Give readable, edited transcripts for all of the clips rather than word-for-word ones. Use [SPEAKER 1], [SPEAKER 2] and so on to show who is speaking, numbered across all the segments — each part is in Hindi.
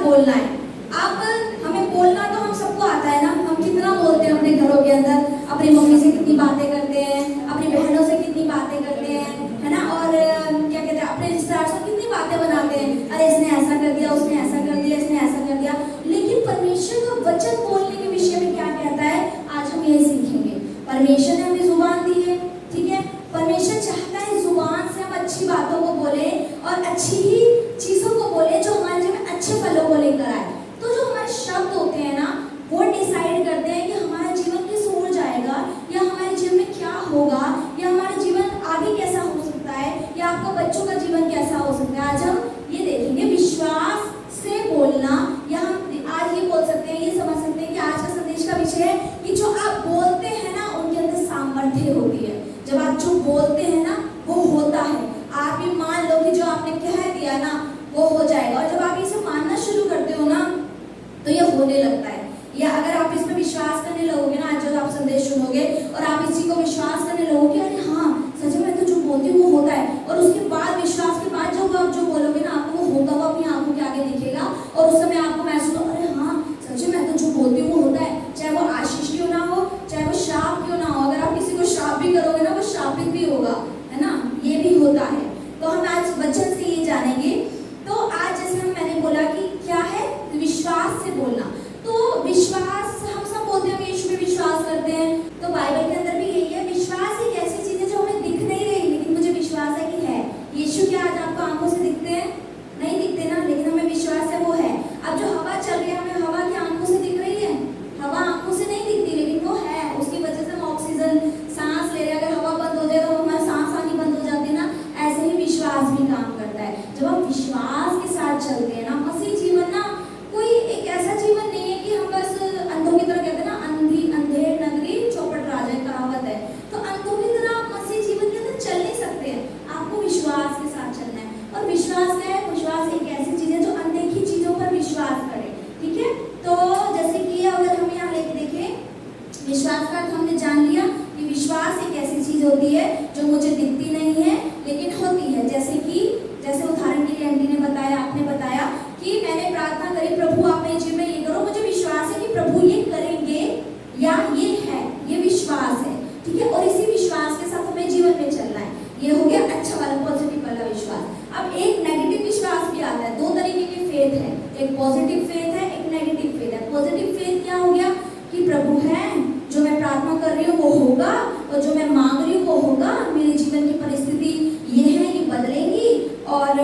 [SPEAKER 1] बोलना है। अब हमें बोलना तो हम सबको आता है ना, हम कितना बोलते हैं अपने घरों के अंदर, अपनी मम्मी से कितनी बातें करते हैं, अपनी बहनों से कितनी बातें करते हैं, है ना, और क्या कहते हैं अपने रिश्तेदार से कितनी बातें बनाते हैं, अरे इसने ऐसा कर दिया, उसने ऐसा कर दिया, इसने ऐसा कर दिया। लेकिन परमेश्वर का वचन बोलने के विषय में क्या कहता है, आज हम यही सीखेंगे। परमेश्वर ने हमें जुबान दी है, ठीक है, परमेश्वर चाहता है जुबान से हम अच्छी बातों को बोले और अच्छी ही चीजों को बोले जो हमारे जीवन में अच्छे फलों को लेकर आए। तो जो हमारे शब्द होते हैं ना, वो डिसाइड करते हैं कि हमारा जीवन किस ओर जाएगा, या हमारे जीवन में क्या होगा, या हमारा जीवन आगे कैसा हो सकता है, या आपका बच्चों का जीवन कैसा हो सकता है। आज हम ये देखेंगे विश्वास से बोलना, या हम आज ये बोल सकते हैं, ये समझ सकते हैं कि आज का संदेश का विषय है कि जो आप बोलते हैं ना उनके अंदर सामर्थ्य होती है। जब आप जो बोलते हैं ना वो होता है। आप भी मान लो कि जो आपने कह दिया ना वो हो जाएगा, और जब आप इसे मानना शुरू करते हो ना तो ये होने लगता है। या अगर आप इस पर विश्वास करने लगोगे ना, आज जब आप संदेश सुनोगे और आप इसी को विश्वास करने लगोगे, अरे हाँ सच में तो जो बोलती हूँ वो होता है, और उसके बाद विश्वास के बाद जब आप जो बोलोगे ना आपको वो होता हुआ अपनी आंखों के आगे दिखेगा, और उस समय आपको महसूस हो, अरे हाँ सच में मैं तो जो बोलती हूँ वो होता है, चाहे वो आशीष क्यों ना हो, चाहे वो श्राप क्यों ना हो। अगर आप किसी को श्राप भी करोगे ना वो श्रापित भी होगा, है ना, ये भी होता है। तो हम आज वचन से ये जानेंगे। तो आज जैसे मैंने बोला कि क्या है विश्वास से बोलना, तो विश्वास हम सब बोलते हैं यीशु पे विश्वास करते हैं, तो बाइबल के अंदर भी यही है। विश्वास एक ऐसी चीज है जो हमें दिख नहीं रही, लेकिन मुझे विश्वास है कि है। यीशु क्या आज आपको आंखों से दिखते हैं? नहीं दिखते ना, लेकिन हमें विश्वास है वो है। अब जो हवा चल रही है हमें हवा की आंखों से दिख रही है? हवा आंखों से नहीं दिखती, लेकिन वो है, उसकी वजह से हम ऑक्सीजन सांस ले रहे हैं। अगर हवा बंद हो जाए तो हमारी सांस आनी बंद हो जाती है ना, ऐसे ही विश्वास भी काम करता है। जब हम विश्वास के साथ चलते हैं ना, मसीह जीवन ना कोई एक ऐसा जीवन नहीं है कि हम बस अंधों की तरह कहते हैं ना, अंधेर नगरी चौपट राजा कहावत है, तो अंधों की तरह आप मसीह जीवन के अंदर चल नहीं सकते हैं। आपको विश्वास के साथ चलना है। और विश्वास क्या है? विश्वास एक ऐसी चीज है जो अनदेखी चीजों पर विश्वास करे, ठीक है। तो जैसे कि अगर हम यहाँ लेके देखें, विश्वास का अर्थ हमने जान लिया कि विश्वास एक ऐसी चीज होती है जो मुझे दिखती नहीं है लेकिन होती है। जैसे उदाहरण के लिए आंटी ने बताया, आपने बताया कि मैंने प्रार्थना करी, प्रभु आप मेरे जीवन में ये करो, मुझे विश्वास है कि प्रभु ये करेंगे, या ये है, ये विश्वास है, ठीक है। और इसी विश्वास के साथ हमें जीवन में चलना है। ये हो गया अच्छा वाला पॉजिटिव वाला विश्वास। अब एक नेगेटिव विश्वास भी आता है। दो तरीके की फेथ है, एक पॉजिटिव फेथ है, एक नेगेटिव फेथ है। पॉजिटिव फेथ क्या हो गया कि प्रभु है, जो मैं प्रार्थना कर रही हूँ वो होगा, और जो मैं मांग रही हूँ वो होगा, मेरे जीवन की परिस्थिति ये है, ये बदलेंगी, और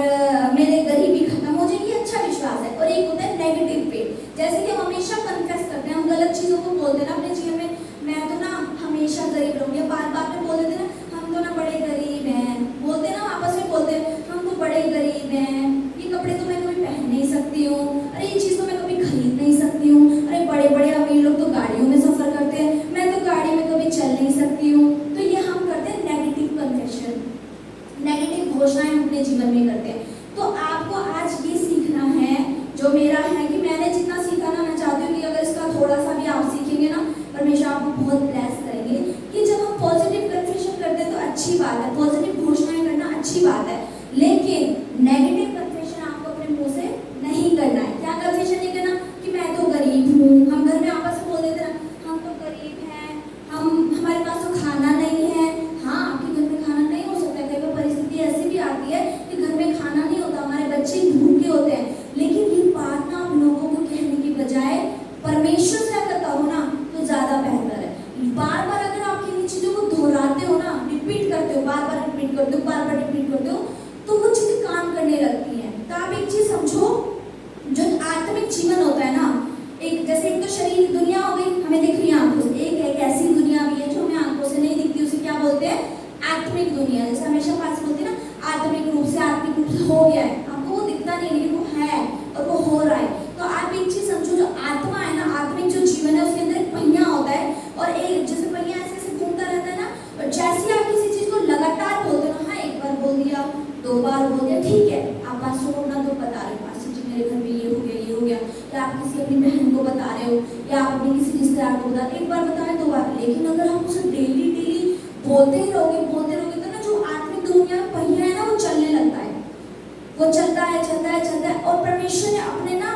[SPEAKER 1] मेरे गरीबी खत्म हो जाएगी। अच्छा विश्वास है। और एक होता है नेगेटिव फेथ, जैसे कि हम हमेशा कन्फेस करते हैं, हम गलत चीजों को बोलते हैं ना अपने जीवन में, मैं तो ना हमेशा गरीब रहूंगी, बार बार में बोल देते ना, हम तो ना बड़े गरीब हैं, बोलते ना आपस में बोलते हैं हम तो बड़े गरीब हैं, ये कपड़े तो मैं कभी पहन नहीं सकती हूँ, अरे ये चीज तो मैं कभी खरीद नहीं सकती हूँ, अरे बड़े बड़े अमीर लोग तो गाड़ियों में सफर करते हैं, मैं तो गाड़ी में कभी चल नहीं सकती हूँ। तो ये हम करते हैं नेगेटिव कन्फेशन, नेगेटिव घोषणाएं हम अपने जीवन में करते हैं। तो आपको आज ये सीखना है, जो मेरा है कि मैंने जितना सीखा ना, मैं चाहती हूँ कि अगर इसका थोड़ा सा भी आप सीखेंगे ना, परमेश्वर आपको बहुत ब्लेस करेंगे। कि जब हम पॉजिटिव कन्फेशन करते हैं तो अच्छी बात है, पॉजिटिव घोषणाएं करना अच्छी बात है, लेकिन नेगेटिव कन्फेशन आपको अपने मुंह से नहीं करना है। क्या कन्फेशन नहीं करना कि मैं तो गरीब हूँ। हम घर में आपस में बोल देते ना, हम तो गरीब हैं, हमारे पास तो खाना नहीं है। हाँ, आपके घर में खाना नहीं हो सकता है, कई बार परिस्थिति ऐसी भी आती है कि घर में खाना नहीं होता, हमारे बच्चे भूखे होते हैं, लेकिन ये बात ना आप लोगों को कहने की बजाय परमेश्वर से अगर कहो ना तो ज्यादा बेहतर है। बार बार अगर आप किन्हीं चीजों को दोहराते हो ना, रिपीट करते हो, बार बार रिपीट करते हो, बार बार रिपीट करते हो, तो वो चीजें काम करने लगती हैं। तो आप एक चीज समझो, जो आत्मिक जीवन होता है ना, एक जैसे एक तो शरीर दुनिया हो गई हमें दिख रही है आंखों से, एक ऐसी दुनिया भी है जो हमें आंखों से नहीं दिखती, उसे क्या बोलते हैं? आत्मिक दुनिया। जैसे हमेशा पास बोलते हैं ना, आत्मिक रूप से हो गया है, आपको वो दिखता नहीं लेकिन वो है और वो हो रहा है। तो आप एक चीज समझो, जो आत्मा है ना, आत्मिक जो जीवन है उसके अंदर एक पहिया होता है, और एक जैसे पहिया ऐसे ऐसे घूमता रहता है ना, और जैसे आप किसी चीज को लगातार बोलते हो ना, हाँ एक बार बोल दिया, दो बार बोल दिया, ठीक है, आप बात सुनो ना, तो बता रहे हो पास जी मेरे घर में ये हो गया, ये हो गया, या आप किसी अपनी बहन को बता रहे हो, या आप अपनी किसी रिश्तेदार को बता रहे हो, एक बार बताए, दो बार। लेकिन अगर हम उसे डेली बोलते ही रहोगे तो ना, जो आत्मिक दुनिया पहिया है ना वो चलने लगता है, वो चलता है, और परमेश्वर ने अपने ना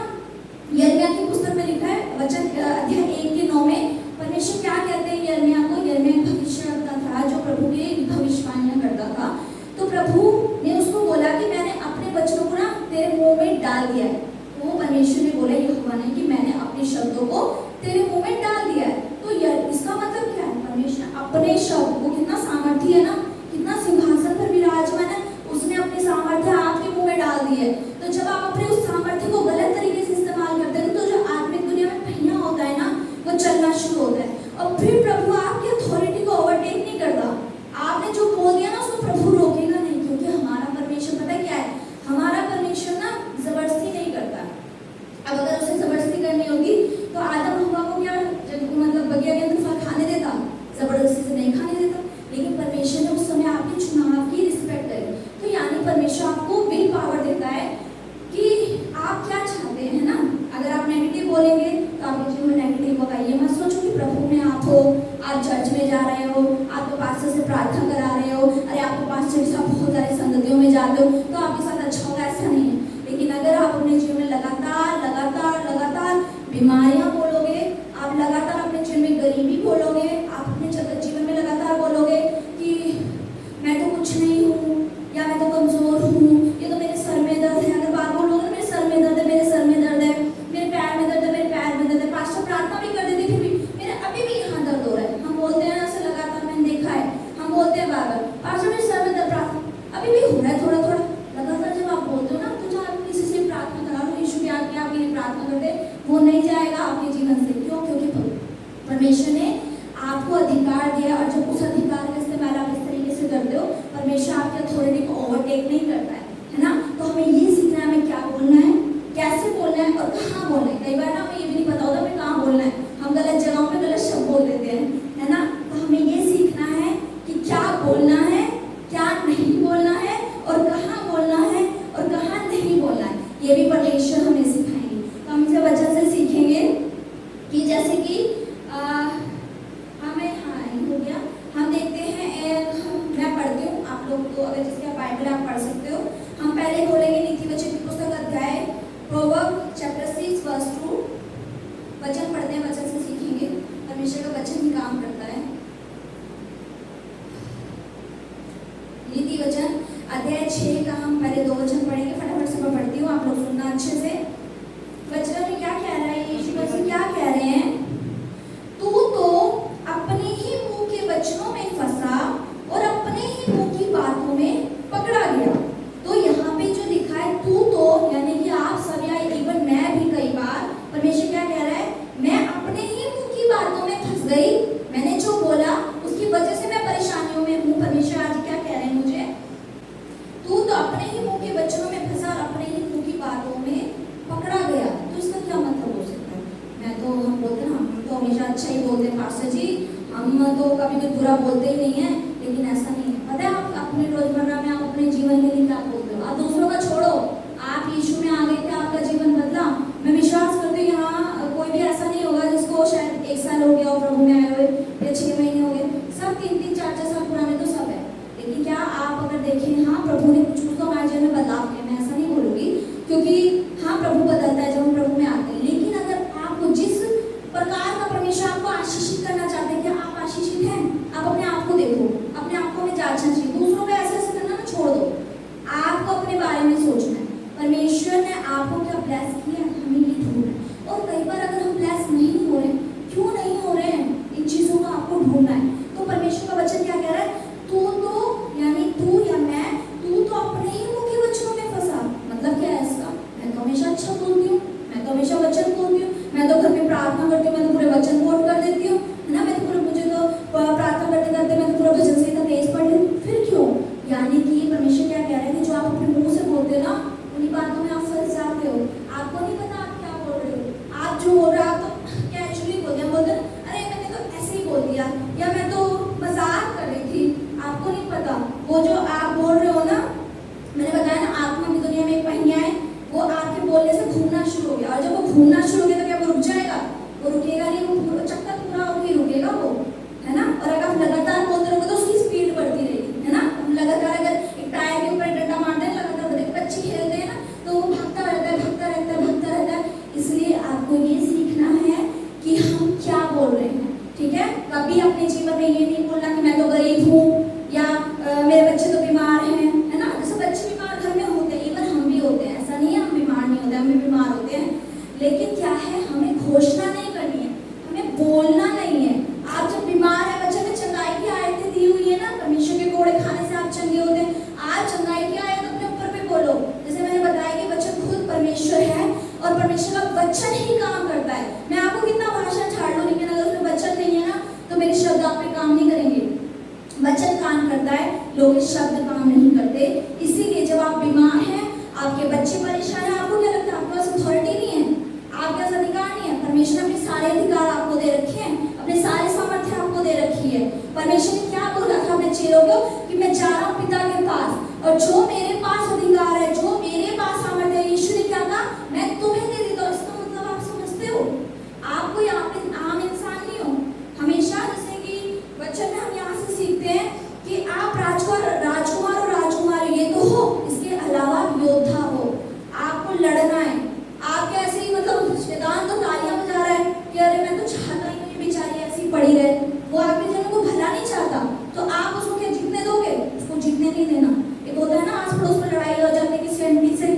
[SPEAKER 1] डाल दिया है। तो वो परमेश्वर ने बोला यहोवा ने कि मैंने अपने शब्दों को तेरे मुंह में डाल दिया है। तो यार इसका मतलब क्या है? परमेश्वर अपने शब्द, वो कितना सामर्थी है ना, कितना सिंहासन पर विराजमान है, उसने अपने सामर्थ्य आपके मुंह में डाल दी है। तो जब आप अपने उस सामर्थ्य को गलत तरीके से इस्तेमाल करते हैं तो जो आत्मिक दुनिया में पहिया होता है ना, वो चलना शुरू होता है। और फिर प्रभु आपकी अथॉरिटी को ओवरटेक नहीं करता। आपने जो बोल दिया ना उसको प्रभु रोकेगा नहीं, क्योंकि हमारा परमेश्वर पता है क्या है? हमारा परमेश्वर ना जबरदस्ती नहीं करता। अब अगर उसे जबरदस्ती करनी होगी तो आदम हव्वा को क्या मतलब बगिया के अंदर फल खाने देता? जबरदस्ती से नहीं खाने देता। लेकिन परमेश्वर ने उस समय आपके चुनाव की रिस्पेक्ट करी। तो यानी परमेश्वर आपको विल पावर देता है कि आप क्या चाहते हैं ना। अगर आप नेगेटिव बोलेंगे तो आपके जीवन में नेगेटिव होगा। ये मत सोचो कि प्रभु में आप हो, आप चर्च में जा रहे हो, आपके पास्टर से प्रार्थना करा रहे हो, अरे आपके पास्टर के साथ बहुत सारी संगतियों में जाते हो तो आपके साथ अच्छा होगा, ऐसा नहीं है। लेकिन अगर आप अपने जीवन में लगातार लगातार लगातार बीमारियां बोलोगे, आप लगातार अपने जीवन में गरीबी बोलोगे, आप अपने जीवन में लगातार बोलोगे कि मैं तो कुछ नहीं हूँ या मैं तो कमजोर हूँ, ये तो मेरे सर में दर्द है। अगर बात बोलोगे मेरे सर में दर्द है, मेरे सर में दर्द है, मेरे पैर में दर्द है, मेरे पैर में दर्द है, पास्टर प्रार्थना भी कर देती फिर भी मेरे अभी भी यहाँ दर्द हो रहा है। हम बोलते हैं ऐसे लगातार, मैंने देखा है, हम बोलते हैं बार बार पास्टर मेरे सर में दर्द, प्रार्थना अभी भी हो रहा है थोड़ा थोड़ा। लगातार जब आप बोलते हो ना तो जब आप किसी से प्रार्थना करा लो, यीशु भी आके आपके लिए प्रार्थना कर दे, वो नहीं जाएगा आपके जीवन से। क्यों? क्योंकि परमेश्वर ने आपको अधिकार दिया और जब उस अधिकार का इस्तेमाल आप इस तरीके से करते हो, परमेश्वर आपकी अथॉरिटी को ओवरटेक नहीं करता है ना। तो हमें ये सीखना है हमें क्या बोलना है, कैसे बोलना है और कहाँ बोलना है। कई बार ना हमें ये भी नहीं पता होता हमें कहाँ बोलना है, हम गलत जगहों पे गलत शब्द बोल देते हैं, है ना। तो हमें ये सीखना है कि क्या बोलना है, क्या नहीं बोलना है और कहाँ बोलना है और कहाँ नहीं बोलना है। ये भी परमेश्वर हमें सिखाएंगे। तो हम इसे वचन से सीखेंगे कि जैसे कि हमें हो गया, हम देखते हैं मैं पढ़ती हूँ, आप लोग तो अगर जिसके बाइबल आप पढ़ सकते हो। हम पहले खोलेंगे नीति वचन की पुस्तक अध्याय प्रोवर्ब चैप्टर 6 वर्स 2। वचन पढ़ते हैं, वचन से सीखेंगे। परमेश्वर का वचन ही काम करता है। नीति वचन अध्याय 6 का हम पहले 2 वचन पढ़ेंगे। फटाफट से मैं पढ़ती हूँ, आप लोग सुनना अच्छे से। वचन में क्या कह रहा है? यीशु मसीह क्या कह रहे हैं? तू तो अपने ही मुंह के वचनों में फंसा और अपने ही मुंह की बातों में पकड़ा गया। तो यहाँ पे जो लिखा है तू तो, यानी कि आप सब या इवन मैं भी कई बार, परमेश्वर क्या कह रहा है? मैं अपने ही मुंह की बातों में फंस गई, मैंने जो बोला उसकी वजह से मैं परेशानियों में हूँ। परमेश्वर आज क्या कह रहे हैं मुझे? तू तो अपने ही मुंह के वचनों में फंसा और अपने ही मुंह की बातों में पकड़ा गया। तो इसका क्या मतलब हो सकता है? मैं तो, हम बोलते हैं हम तो हमेशा अच्छा ही बोलते हैं पास्टर जी, हम तो कभी कुछ बुरा बोलते ही नहीं है। लेकिन ऐसा नहीं है। पता है आप अपने रोजमर्रा में आप अपने जीवन के लिए क्या बोलते हो? आप दूसरों का छोड़ो, आप यीशु में आ गए थे, आपका जीवन बदला। मैं विश्वास करती हूँ यहाँ कोई भी ऐसा नहीं होगा जिसको शायद 1 साल हो गया हो प्रभु में आए हुए या 6 महीने हो गए। सब 3-3, 4-4 साल पुराने तो सब है। लेकिन क्या आप अगर देखें, हाँ प्रभु ने कुछ तो हमारे जीवन में बदलाव किया, मैं ऐसा नहीं बोलूँगी, क्योंकि हाँ प्रभु बदलता है जब हम प्रभु में आते हैं। लेकिन अगर आपको जिस प्रकार का परमेश्वर आपको आशीषित करना चाहते हैं, क्या आप आशीषित हैं? आप अपने आप को देखो, अपने आप को हमें जांचना चाहिए। दूसरों को ऐसे ऐसे करना ना छोड़ दो, आपको अपने बारे में सोचना है। परमेश्वर ने आपको क्या ब्लेस किया, हमें ये ढूंढना है। और कई बार अगर हम ब्लेस नहीं हो रहे, क्यों नहीं हो रहे हैं, इन चीज़ों को आपको ढूंढना है। तो परमेश्वर का वचन क्या कह रहा है? तू तो, यानी तू या मैं, तू तो अपने ही मुंह के वचनों में फंसा। मतलब क्या है इसका? मैं तो हमेशा अच्छा बोलती हूँ, मैं तो हमेशा वचन बोलती हूँ, मैं तो घर में प्रार्थना करती हूँ, मैं तो पूरे वचन कोट कर देती हूँ, है ना। मैं तो पूरे, मुझे तो प्रार्थना करते करते मैं तो पूरा भजन संहिता तेज पढ़ लूँ। फिर क्यों? यानी कि परमेश्वर क्या कह रहे हैं कि जो आप अपने मुंह से बोलते हो ना, उन्हीं बातों में आप फंस जाते हो। आपको नहीं पता आप क्या बोल रहे हो। आप जो बोल रहे हो आप तो कैजुअली बोलते हैं, बोलते हैं अरे मैंने तो ऐसे ही बोल दिया, या मैं तो मजाक कर रही थी। आपको नहीं पता वो जो आप बोल रहे हो ना, मैंने बताया ना आत्मा की दुनिया में एक पहिया है, वो आपके बोलने से घूमना शुरू हो गया। और जब वो घूमना शुरू हो गया तो क्या वो रुक जाएगा? वो रुकेगा नहीं, वो चक्कर पूरा होकर रुकेगा वो, है ना। और अगर आप लगातार बोलते रहोगे तो उसकी स्पीड बढ़ती रहेगी, है ना। लगातार अगर एक टायर के ऊपर डंडा मारते हैं, लगातार बच्चे खेलते हैं ना, तो वो भागता रहता है, भागता रहता है, भागता रहता है। इसलिए आपको ये सीखना है कि हम क्या बोल रहे हैं, ठीक है। कभी अपने जीवन में ये नहीं बोलना कि मैं तो गरीब हूँ या मेरे बच्चे तो बीमार हैं, है ना। जैसे बच्चे बीमार घर में होते हैं, इवन हम भी होते हैं, ऐसा नहीं है हम बीमार नहीं होते। है हमें घोषणा नहीं करनी है, हमें बोलना नहीं है। आप जब बीमार है, बच्चे में चंगाई की आयतें दी हुई है ना, परमेश्वर के कोड़े खाने से आप चंगे होते हैं। आज चंगाई की आयत अपने ऊपर पे बोलो। जैसे मैंने बताया कि वचन खुद परमेश्वर है और परमेश्वर का वचन ही काम करता है। मैं आपको कितना भाषण छाड़ लूं, लेकिन अगर उसमें वचन नहीं है ना तो मेरे शब्द आप पे काम नहीं करेंगे। वचन काम करता है, लोग शब्द काम नहीं करते। इसीलिए जब आप बीमार हैं, आपके बच्चे परेशान हैं, आपको क्या लगता है आपके पास अथॉरिटी नहीं है, आपके पास अधिकार नहीं है? परमेश्वर ने अपने सारे अधिकार आपको दे रखे हैं, अपने सारे सामर्थ्य आपको दे रखी है। परमेश्वर ने क्या बोला था अपने चेलों को कि मैं जा रहा हूँ पिता के पास, और जो मेरे पास अधिकार है, जो मेरे पास सामर्थ्य है, यीशु ने क्या कहा, मैं तुम्हें दे देता हूँ। इसका मतलब आप समझते हो, आप कोई आम इंसान नहीं हो। हमेशा जैसे कि वचन में हम यहाँ से सीखते हैं कि आप राजकुमार और राजकुमारी ये तो हो, इसके अलावा योद्धा हो। आपको लड़ना है। आप कैसे ही मतलब शैतान तो तालियां बजा रहा है कि अरे मैं तो चाहता ही नहीं बेचारी ऐसी पड़ी रहे, वो आपके जनों को भला नहीं चाहता, तो आप उसको क्या जीतने दोगे? उसको जीतने नहीं देना। एक होता है ना आस पड़ोस में लड़ाई हो जाती है किसी आंटी से,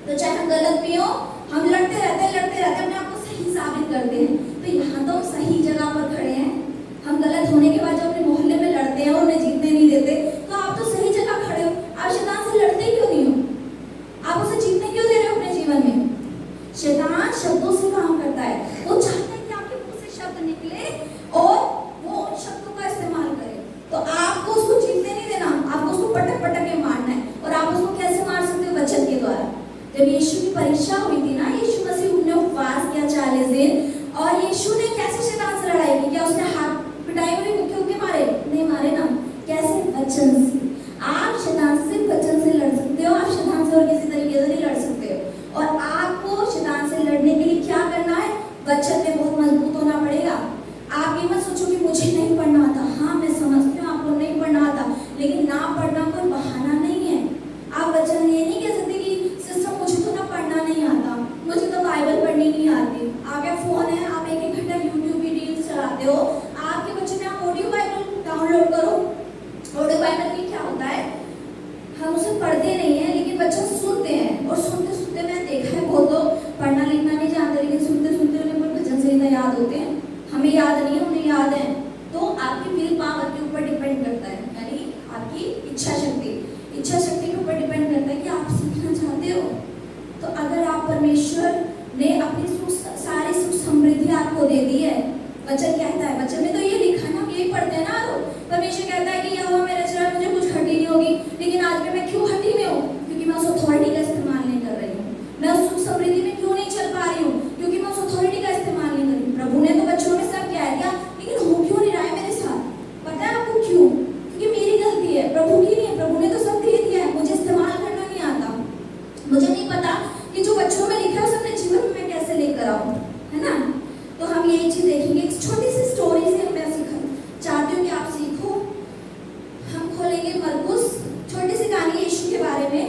[SPEAKER 1] तो चाहे हम गलत भी हो, हम लड़ते रहते अपने आप को सही साबित करते हैं। तो यहाँ तो हम सही जगह पर खड़े हैं। हम गलत होने के बाद जब अपने मोहल्ले में लड़ते हैं और उन्हें जीतने नहीं देते, तो आप तो सही जगह खड़े हो। आप शैतान से लड़ते क्यों नहीं हो? आप उसे जीतने क्यों दे रहे हो अपने जीवन में? शैतान शब्दों से काम करता है। वो चाहता है कि आपके मुंह से शब्द निकले और वो उन शब्दों का इस्तेमाल करे। तो आपको उसको जीतने नहीं देना, आपको उसको पटक के मारना है। और आप उसको कैसे मार सकते हो? वचन के द्वारा। जब यीशु की परीक्षा हुई थी ना, यीशु मसीह ने उपवास किया 40 दिन, और यीशु ने कैसे शैतान से लड़ाई की? क्या उसने हाथ पिटाई हुई मुक्के मारे? नहीं मारे ना। कैसे? वचन से। आप शैतान से वचन से लड़ सकते हो, आप शैतान से और किसी तरीके से नहीं लड़ सकते हो। और आपको शैतान से लड़ने के लिए क्या करना है? वचन में बहुत मजबूत होना पड़ेगा। आप ये मत सोचो कि मुझे नहीं पढ़ना आता। हाँ, मैं समझती हूँ आपको नहीं पढ़ना आता, लेकिन ना पढ़ना कोई बहाना नहीं है। आप वचन ये नहीं कह सकते कि सिस्टर मुझे तो ना पढ़ना नहीं आता, मुझे तो बाइबल पढ़नी नहीं आती। आपके फोन है, आप एक घंटा यूट्यूब वीडियोस चलाते हो, आपके बच्चे में आप ऑडियो बाइबल डाउनलोड करो। ऑडियो बाइबल में क्या होता है, हम उसे पढ़ते नहीं है लेकिन बच्चे सुनते हैं, और सुनते सुनते मैंने देखा है बहुत लोग पढ़ना लिखना नहीं जानते, लेकिन सुनते सुनते उन्हें भजन से इतना याद होते हैं। हमें याद नहीं है, उन्हें याद है। तो आपकी विल पावर के ऊपर डिपेंड करता है, यानी आपकी इच्छा शक्ति के ऊपर डिपेंड करता है कि आप सीखना चाहते हो। तो अगर आप परमेश्वर ने अपनी सारी सुख समृद्धि आपको दे दी है, वचन कहता है, वचन में तो ये लिखा ना, यही पढ़ते हैं ना। परमेश्वर कहता है कि यहोवा मेरा चरण, मुझे कुछ हड्डी नहीं होगी। लेकिन आज में मैं क्यों हड्डी में हूँ? क्योंकि मैं उस अथॉरिटी का इस्तेमाल नहीं कर रही हूँ। मैं उस सुख समृद्धि में क्यों नहीं चल पा रही हूँ? क्योंकि मैं उस अथॉरिटी का इस्तेमाल नहीं कर रही। प्रभु ने तो बच्चों में सब कह दिया, लेकिन हो क्यों नहीं रहा है मेरे साथ? पता है आपको क्यों? क्योंकि मेरी गलती है, प्रभु की नहीं है। प्रभु ने तो सब दे दिया है, मुझे इस्तेमाल करना नहीं आता। मुझे नहीं पता कि जो बच्चों में लिखा है उसे अपने जीवन में मैं कैसे लेकर आऊँ, है ना? तो हम यही चीज देखेंगे। एक छोटी सी स्टोरी से मैं चाहती हूँ कि आप सीखो। हम खोलेंगे मरकुस, छोटी सी कहानी यीशु के बारे में।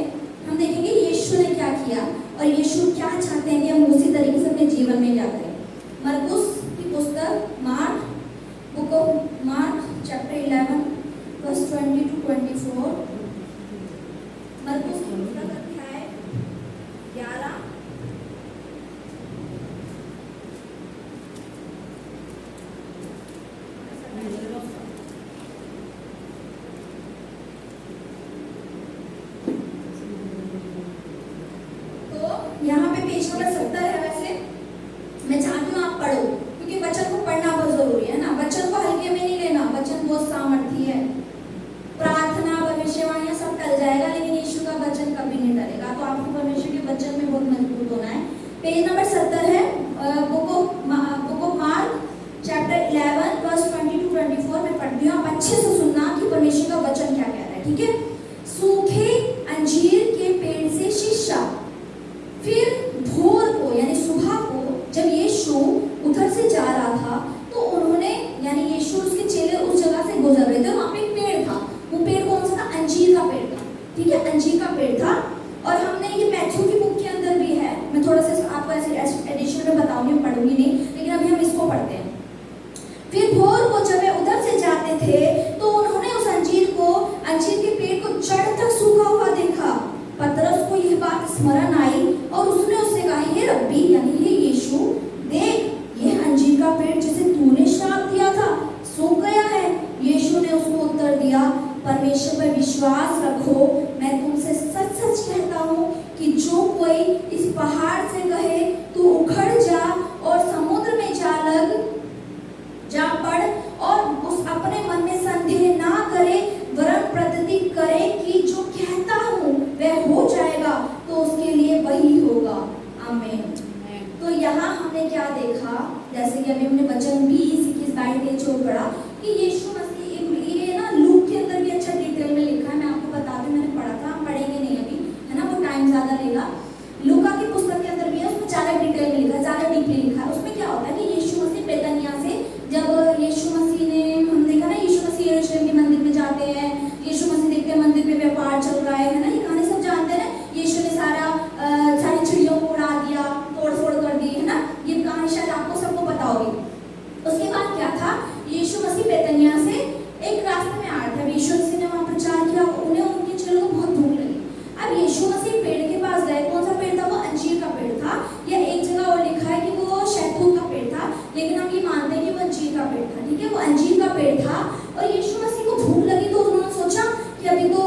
[SPEAKER 1] हम देखेंगे यीशु ने क्या किया और यीशु क्या चाहते हैं कि हम उसी तरीके से अपने जीवन में क्या करें। मरकुस की पुस्तक book of Mark chapter 11 verse 20 to 24। मरकुस की पुस्तक अध्याय 11 यहाँ पे पेज नंबर 70 है। वैसे मैं चाहती हूँ आप पढ़ो, क्योंकि वचन को पढ़ना बहुत जरूरी है ना। वचन को हल्के में नहीं लेना, वचन बहुत सामर्थी है। प्रार्थना, भविष्यवाणियां सब टल जाएगा, लेकिन यीशु का वचन कभी नहीं टलेगा। तो आपको परमेश्वर के वचन में बहुत मजबूत होना है। पेज नंबर 70 है, book of Mark chapter 11 verse 20 to 24 में पढ़ती हूँ। आप अच्छे से सुनना कि परमेश्वर का वचन क्या कह रहा है, ठीक है? सूखे अंजीर के पेड़ से शिक्षा। फिर भोर को यानी सुबह को जब यीशु उधर से जा रहा था, तो उन्होंने यानी यीशु उसके चेले उस जगह से गुजर रहे थे। वहाँ पे एक पेड़ था। वो पेड़ कौन सा था? अंजीर का पेड़ था, ठीक है? अंजीर का पेड़ था। और हमने ये मैथ्यू की बुक के अंदर भी है। मैं थोड़ा सा आपको ऐसे एडिशन में बताऊंगी, पढ़ूंगी नहीं, लेकिन अभी हम इसको पढ़ते हैं। फिर भोर को जब वे उधर से जाते थे, तो उन्होंने उस अंजीर के पेड़ को जड़ तक सूखा हुआ देखा। पतरस को यह बात स्मरण आई और उसने उससे कहा, हे रब्बी यानी हे यीशु, कहे तू उखड़ जा और समुद्र में जा पड़, और उस अपने मन में संदेह ना करे, वरन प्रतिज्ञा करे कि जो कहता हूँ वह हो जाएगा, तो उसके लिए वही होगा। आमीन। तो यहाँ हमने क्या देखा, जैसे कि अभी हमने वचन 20, 21, 22 जो पढ़ा कि यीशु मसीह, ये ना लूक के अंदर भी अच्छा डिटेल में लिखा है। मैं आपको बता दूं, मैंने पढ़ा था, हम पढ़ेंगे नहीं अभी, है ना, वो टाइम ज्यादा लेगा। लूका की पुस्तक के अंदर भी है, उसमें ज्यादा डिटेल में लिखा है, ज्यादा डीपली लिखा है। उसमें क्या होता है कि यीशु मसीह बेतनिया से, जब यीशु मसीह ने, हम देखा ना, यीशु मसीह यरूशलेम के मंदिर में जाते हैं, यीशु मसीह देखते हैं मंदिर में व्यापार चल रहा है ना, ये कहानी सब जानते हैं। यीशु ने सारी चिड़ियों को उड़ा दिया, तोड़ फोड़ कर दी, है ना, ये कहानी शायद आपको सबको पता होगी। उसके बाद क्या था, यीशु मसीह बेतनिया से एक रास्ते में आ रहे थे। यीशु मसीह ने वहां प्रचार किया, उन्हें उनके चेलों को बहुत भूख लगी। अब यीशु मसीह पेड़ के पास गए। कौन सा पेड़ था वो? अंजीर का पेड़ था, या एक जगह और लिखा है कि वो शहतूत का पेड़ था, लेकिन हम ये मानते हैं कि वो अंजीर का पेड़ था। ठीक है, वो अंजीर का पेड़ था। और यीशु मसीह को भूख लगी, तो उन्होंने सोचा कि अभी तो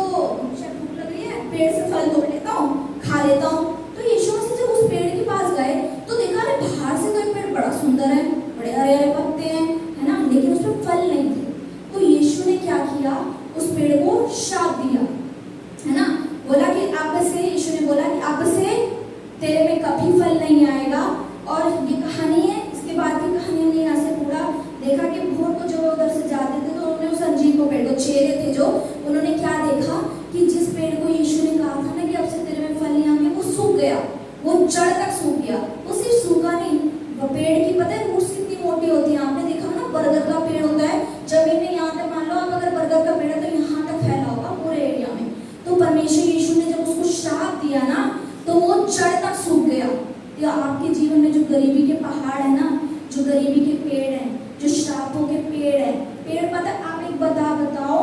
[SPEAKER 1] शायद भूख लग रही है, पेड़ से फल तोड़ लेता हूँ, खा लेता हूँ। तो यीशु मसीह जब उस पेड़ के पास गए तो देखा, अरे बाहर से तो एक पेड़ बड़ा सुंदर है, बड़े हरे हरे पत्ते हैं, है ना, लेकिन उसमें फल नहीं थे। तो यीशु ने क्या किया, उस पेड़ को शाप दिया, है ना, बोला कि अब से, यीशु ने बोला कि अब से तेरे में कभी फल नहीं आएगा। और ये कहानी है, इसके बाद की कहानी हमने यहाँ से पूरा देखा कि भोर को जब उधर से जाते थे तो उन्होंने उस अंजीर को, पेड़ को, चेहरे थे जो, उन्होंने क्या देखा कि जिस पेड़ को यीशु ने कहा था ना कि अब से तेरे में फल नहीं आएंगे, वो सूख गया, वो जड़ तक सूख गया। वो सिर्फ सूखा नहीं, वो पेड़ की, पता है रूट्स कितनी मोटी होती है, आपने देखा ना, बरगद का पेड़ होता है, जमीन में यहाँ तक, मान लो आप अगर बरगद का पेड़ है तो यहाँ तक फैला होगा पूरे एरिया में। तो परमेश्वर यीशु ने जब उसको श्राप दिया ना, तो वो जड़ तक सूख गया। या आपके जीवन में जो गरीबी के पहाड़ है ना, जो गरीबी के पेड़ हैं, जो श्रापों के पेड़ है, पेड़, पता है, आप एक बताओ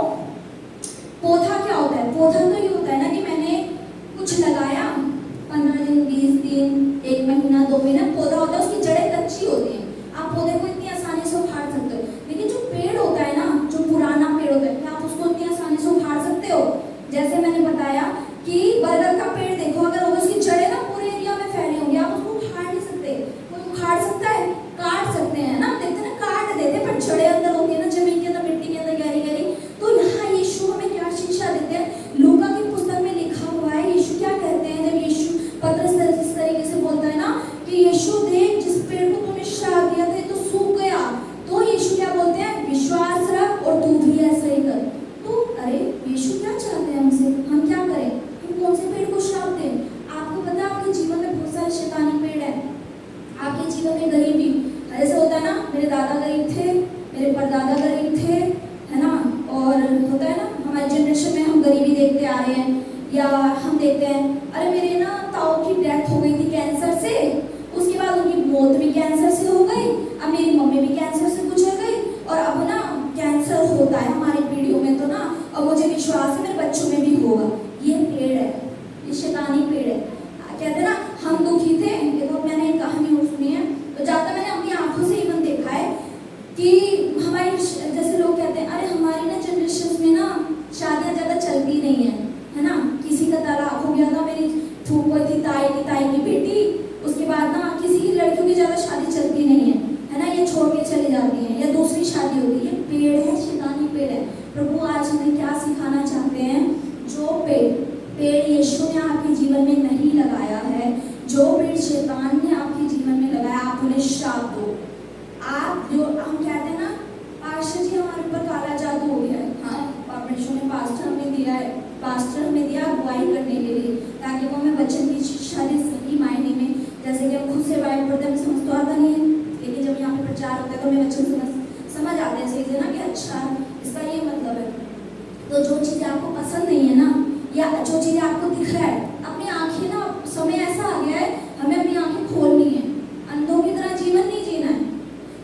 [SPEAKER 1] पौधा क्या होता है? पौधा तो ये होता है ना कि मैंने कुछ लगाया, 15 दिन, 20 दिन, 1 महीना, 2 महीना, पौधा होता है, उसकी जड़ें कच्ची होती हैं, आप पौधे को इतनी आसानी से उखाड़ सकते हो। लेकिन जो पेड़ होता है ना, जो पुराना पेड़ होता है, क्या आप उसको इतनी आसानी से उखाड़ सकते हो? जैसे मैंने बताया कि बरगद का पेड़ देखो, अगर होगा उसकी जड़ें ना पूरे एरिया में फैली होंगी, आप उसको उखाड़ नहीं सकते। कोई उखाड़ सकता है? काट सकते हैं ना, देखते ना, काट देते, पर जड़ें अंदर होगी ना, जमीन के अंदर, मिट्टी के अंदर गहरी गहरी। तो यहाँ यीशु हमें क्या शिक्षा देते हैं? लूका की पुस्तक में लिखा हुआ है, यीशु क्या कहते हैं जब यीशु पतरस जिस तरीके से बोलता है ना कि यीशु देख, जिस पेड़ को तूने श्राप दिया था तो सूख गया, तो यीशु क्या बोलते हैं? विश्वास रख और तू भी ऐसा ही कर। तो अरे यीशु क्या चाहते हैं हमसे? हम क्या करें? हम कौन से पेड़ को श्राप दें? आपको पता है आपके जीवन में बहुत सारे शैतानी पेड़ है, आपके जीवन में गरीबी, ऐसा होता है ना, मेरे दादा गरीब थे, मेरे परदादा गरीब थे, है ना, और होता है ना, हमारे जनरेशन में हम गरीबी देखते आ रहे हैं, या हम देखते हैं अरे मेरे ना ताऊ की डेथ हो गई थी कैंसर से, उसके बाद उनकी मौत भी कैंसर से हो गई, अब मेरी मम्मी भी कैंसर से गुजर गई, और अब ना कैंसर होता है हमारी पीढ़ियों में, तो ना अब मुझे विश्वास है मेरे बच्चों में भी होगा। ये पेड़ है, ये शैतानी पेड़ है। कहते हैं ना, हम दुखी थे, देखो मैंने एक कहानी और सुनी है, तो ज़्यादा मैंने अपनी आंखों से इवन देखा है कि हमारी, जैसे लोग कहते हैं अरे हमारी ना जनरेशन में ना शादियाँ ज़्यादा चलती नहीं है ना, किसी का तलाक हो गया था, मेरी फूफो थी, ताई की बेटी, उसके बाद ना किसी की लड़कियों की ज़्यादा शादी चलती नहीं है ना, ये छोड़ के चली जाती हैं या दूसरी शादी होती है। ये पेड़ है, शैतानी पेड़ है। प्रभु आज हमें क्या सिखाना चाहते हैं? जो पेड़ यीशु ने आपके जीवन में नहीं लगाया है, जो पेड़ शैतान ने आपके जीवन में लगाया, आप उन्हें श्राप दो। आप जो हम कहते हैं ना, पास्टर जी हमारे ऊपर काला जादू हो गया है, हाँ, परमेश्वर ने पास्टर हमें दिया है, पास्टर हमें दिया अगुवाई करने के लिए, ताकि वो हमें वचन की शिक्षा दे सही मायने में। जैसे कि हम खुद से बाइबल पढ़ते हैं, समझ तो आता नहीं है, लेकिन जब यहाँ पे प्रचार होता है तो हमें वचन समझ आते हैं सही से ना, कि अच्छा इसका ये मतलब है। तो जो चीज़ें आपको पसंद नहीं है ना, या जो चीज़ें आपको दिख रहा है, अपनी आंखें ना, समय ऐसा आ गया है हमें अपनी आंखें खोलनी है, अंधों की तरह जीवन नहीं जीना है।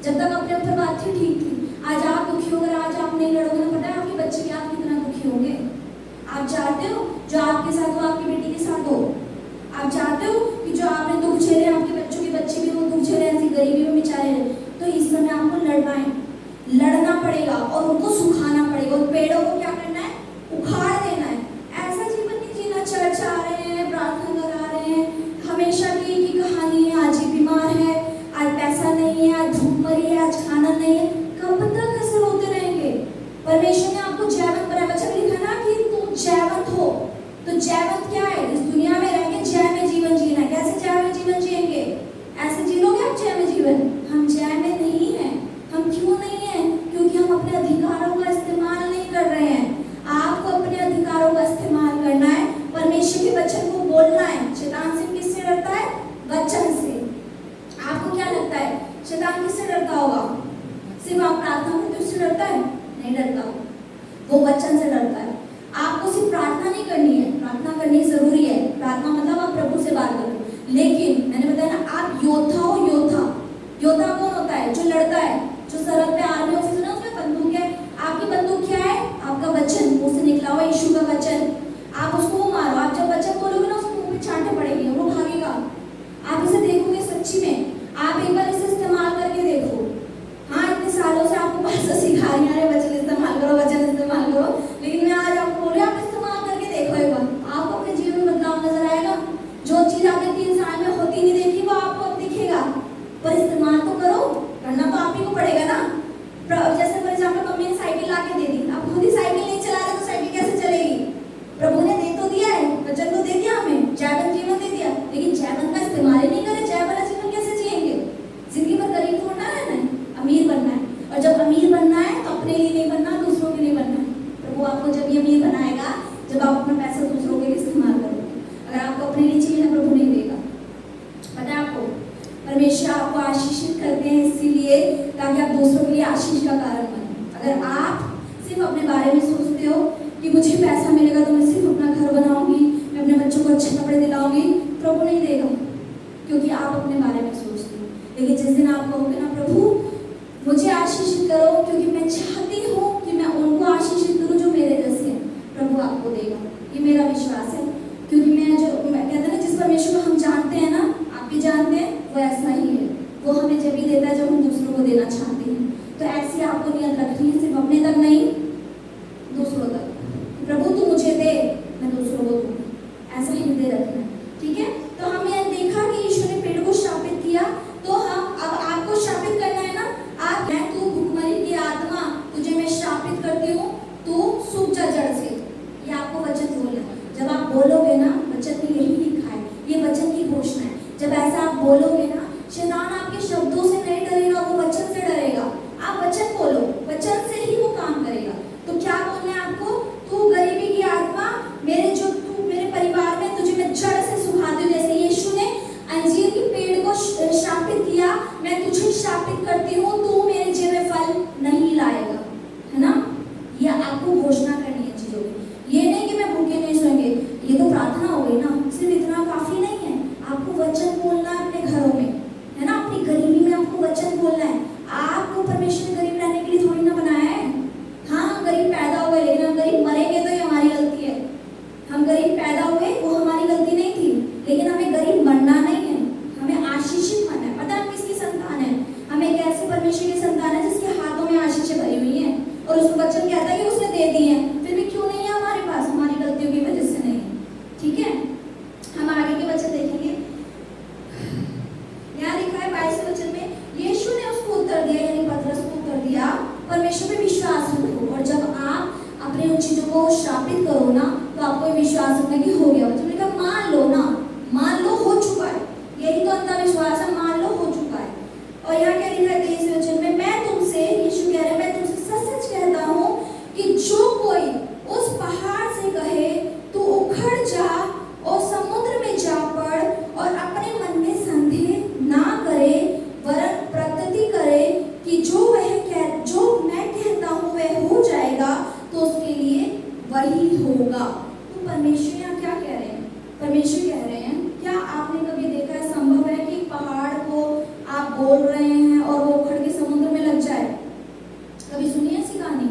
[SPEAKER 1] जब तक अपने ऊपर बात थी ठीक थी, आज आप दुखी होकर आज आप नहीं लड़ोगे ना, पता है आपके बच्चे भी आपकी तरह दुखी होंगे। आप चाहते हो जो आपके साथ हो आपकी बेटी के साथ हो, आप चाहते हो कि जो आपने दुख झेले आपके बच्चों के बच्चे भी वो दुख झेले, ऐसी गरीबी में बेचारे। तो इस समय आपको लड़ना पड़ेगा और उनको सुखाना पड़ेगा, उन पेड़ों को क्या करना है? उखाड़ देना है। ऐसा जीवन नहीं जीना, चर्च आ रहे हैं, प्रार्थना करा रहे हैं, हमेशा की कहानी है, जय में जीवन, हम जय में नहीं हैं। हम क्यों नहीं हैं? क्योंकि हम अपने अधिकारों का इस्तेमाल नहीं कर रहे हैं। आपको अपने अधिकारों का इस्तेमाल करना है, परमेश्वर के वचन को बोलना है। शैतान से किससे डरता है? वचन से। आपको क्या लगता है शैतान किससे डरता होगा? सिर्फ आप प्रार्थना करते उससे डरता है? नहीं डरता, वो वचन से डरता है। आपको सिर्फ प्रार्थना नहीं करनी है, प्रार्थना करनी जरूरी है, प्रार्थना मतलब आप प्रभु से बात करो, लेकिन मैंने बताया ना, आप योद्धा हो। योद्धा योद्धा कौन होता है? जो लड़ता है, जो सरहद पे आर्मी ऑफिसर है, उसमें बंदूक है। आपकी बंदूक क्या है? आपका वचन, मुंह से निकला हुआ यीशु का वचन। आप उसको मारो। आप जब वचन बोलोगे ना, उसको मुंह पे चांटे पड़ेगी, वो भागेगा। आप इसे देखोगे सच्ची में, आप एक बार इसे इस्तेमाल करके देखो। हाँ, इतने सालों से आपको भाषा सिखा रही है, वचन इस्तेमाल करो, वचन इस्तेमाल करो, लेकिन मैं आज आपको बोल रही हूँ, आप इस्तेमाल करके देखो एक बार, आपको अपने जीवन में बदलाव नजर आएगा। जो चीज आपने 3 साल में होती नहीं देखी, वो आपको अब दिखेगा। पर इस्तेमाल तो करो, करना तो आप ही को पड़ेगा ना। जैसे फॉर एग्जाम्पल मम्मी ने साइकिल ला के दे दी, अब खुद ही साइकिल नहीं चला रहे तो साइकिल कैसे चलेगी? प्रभु ने दे तो दिया है, वचन तो दे दिया हमें, जयवन जीवन दे दिया, लेकिन जयवन का इस्तेमाल ही नहीं करे, जय वाला जीवन कैसे जिएंगे? जिंदगी भर गरीब थोड़ा रहना है, अमीर बनना है। और जब अमीर बनना है तो अपने लिए नहीं बनना, दूसरों के लिए बनना है। प्रभु आपको जब ये अमीर बनाएगा, जब आप अपना पैसा दूसरों के लिए इस्तेमाल करोगे। अगर आपको अपने लिए चाहिए ना, प्रभु नहीं देगा। पता है आपको, परमेश्वर आपको आशीषित करते हैं इसीलिए ताकि आप दूसरों के लिए आशीष का कारण बने। अगर आप सिर्फ अपने बारे में सोचते हो कि मुझे पैसा मिलेगा तो मैं सिर्फ अपना घर बनाऊंगी, मैं अपने बच्चों को अच्छे कपड़े दिलाऊंगी, प्रभु नहीं देगा, क्योंकि आप अपने बारे में सोचते हो। लेकिन जिस दिन आप कहोगे ना, प्रभु मुझे आशीषित करो, क्योंकि मैं चाहती हूँ कि मैं उनको आशीषित करूँ जो मेरे जैसे हैं, प्रभु आपको देगा। ये मेरा विश्वास है, क्योंकि मैं कहते हैं ना, जिस परमेश्वर को हम जानते हैं ना, आप भी जानते हैं, वो ऐसा ही है। वो हमें जब भी देता है जब हम दूसरों को देना चाहते हैं। तो ऐसी आपको नियत रखनी है, सिर्फ अपने तक नहीं, दूसरों तक। प्रभु तू मुझे दे, मैं दूसरों को दूंगी, ऐसा हृदय रखना है। ठीक है, तो हमने देखा कि यीशु ने पेड़ को श्रापित किया, तो हम अब आपको श्रापित करना है ना। आप मैं तू भुखमरी की आत्मा, तुझे मैं श्रापित करती हूँ, तू सूख जा जड़ से। ये आपको वचन बोलना। जब आप बोलोगे ना, वचन में यही लिखा है, ये वचन की घोषणा है। जब ऐसा आप बोलोगे ना, शैतान आपके शब्दों से नहीं डरेगा, वो वचन से डरेगा। आप वचन बोलो, वचन से ही वो काम करेगा। तो क्या बोलना है आपको? तू गरीबी की आत्मा, तू मेरे परिवार में, तुझे मैं जड़ से सुखाती हूँ। जैसे यीशु ने अंजीर के पेड़ को श्रापित किया, मैं तुझे श्रापित करती हूँ, तू मेरे जीवन में फल नहीं लाएगा, है ना। ये आपको घोषणा करनी है चीजों की। ये नहीं कि मैं भूखे नहीं सोएंगे, ये तो प्रार्थना हो गई ना, सिर्फ इतना काफी नहीं है। आपको वचन बोलना है अपने घरों में, है ना। अपनी गरीबी में आपको वचन बोलना है। आपको परमेश्वर ने गरीब रहने के लिए थोड़ी ना बनाया है। हाँ, हम गरीब पैदा हो गए, लेकिन हम गरीब मरेंगे तो ये हमारी गलती है। हम गरीब पैदा हुए, वो हमारी गलती नहीं थी, लेकिन हमें गरीब बनना नहीं है, हमें आशीषित बनना है। पता है हम किसकी संतान है? हम एक ऐसे परमेश्वर की संतान है जिसके हाथों में आशीषें भरी हुई हैं, और उसको वचन कहता है कि उसने दे दी है। फिर भी क्यों नहीं है हमारे पास? हमारी गलतियों की वजह से नहीं। ठीक है, हम आगे के वचन देखेंगे। यहाँ लिखा है 22वें वचन में, यीशु ने उसको उत्तर दिया, यानी पतरस को उत्तर दिया, परमेश्वर पे विश्वास रखो। और जब आप अपने उन चीजों को श्रापित करो ना, तो आपको विश्वास रखना कि हो गया। मतलब लिखा मान लो ना, मान लो हो चुका है। यही तो अंधा विश्वास है, मान लो हो चुका है। और यहाँ क्या लिखा है 23वें वचन में, मैं तुमसे, यीशु कह रहे हैं, मैं तुमसे सच सच कहता हूँ कि जो कोई उस पहाड़ से कहे तू उखड़ जा और समुद्र में जा पड़, और अपने मन में संदेह ना करे, वरन प्रतिज्ञा करे कि जो मैं कहता हूँ वह हो जाएगा, तो उसके लिए वही होगा। तो परमेश्वर यहाँ क्या कह रहे हैं? परमेश्वर कह रहे हैं, क्या आपने कभी देखा है, संभव है कि पहाड़ को आप बोल रहे हैं और वो उखड़ के समुद्र में लग जाए? कभी सुनी है ऐसी कहानी?